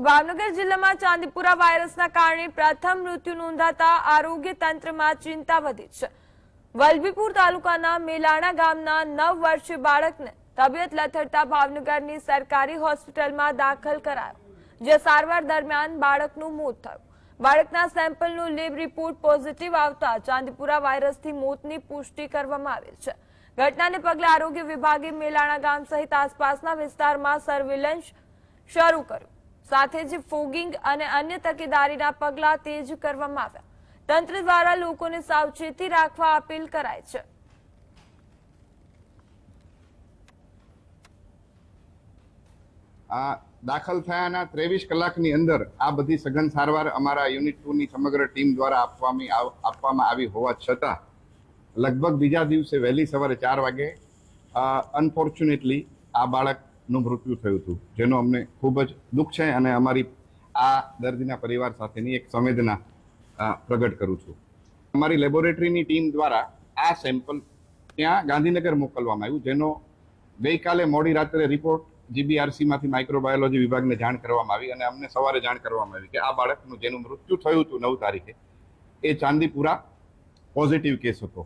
તો ભાવનગર જિલ્લામાં ચાંદીપુરા વાયરસના કારણે પ્રથમ મૃત્યુ નોંધાતા આરોગ્ય તંત્રમાં ચિંતા વધી છે। વલભીપુર તાલુકાના મેલાણા ગામના 9 વર્ષીય બાળકને તબિયત લથડતા ભાવનગરની સરકારી હોસ્પિટલમાં દાખલ કરાયો, જે સારવાર દરમિયાન બાળકનું મોત થયું। બાળકના સેમ્પલનો લેબ રિપોર્ટ પોઝિટિવ આવતા ચાંદીપુરા વાયરસથી મોતની પુષ્ટિ કરવામાં આવી છે। ઘટનાને પગલે આરોગ્ય વિભાગે મેલાણા ગામ સહિત આસપાસના વિસ્તારમાં સર્વેલન્સ શરૂ કર્યું, સાથે જ ફોગિંગ અને અન્ય તકેદારીના પગલાં તેજ કરવામાં આવ્યા। તંત્ર દ્વારા લોકોને સાવચેતી રાખવા અપીલ કરાઈ છે। આ દાખલ થયાના 23 કલાકની અંદર આ બધી સઘન સારવાર અમારા યુનિટ 2 ની સમગ્ર ટીમ દ્વારા આપવામાં આવી હોવા છતાં લગભગ બીજા દિવસે વહેલી સવારે 4 વાગે અનફોર્ચ્યુનેટલી આ બાળકનું મૃત્યુ થયું હતું, જેનો અમને ખૂબ જ દુઃખ છે અને અમારી આ દર્દીના પરિવાર સાથેની એક સંવેદના પ્રગટ કરું છું। અમારી લેબોરેટરીની ટીમ દ્વારા આ સેમ્પલ ત્યાં ગાંધીનગર મોકલવામાં આવ્યું, જેનો ગઈકાલે મોડી રાત્રે રિપોર્ટ જીબીઆરસીમાંથી માઇક્રોબાયોલોજી વિભાગને જાણ કરવામાં આવી અને અમને સવારે જાણ કરવામાં આવી કે આ બાળકનું જેનું મૃત્યુ થયું હતું 9 તારીખે એ ચાંદીપુરા પોઝિટિવ કેસ હતો।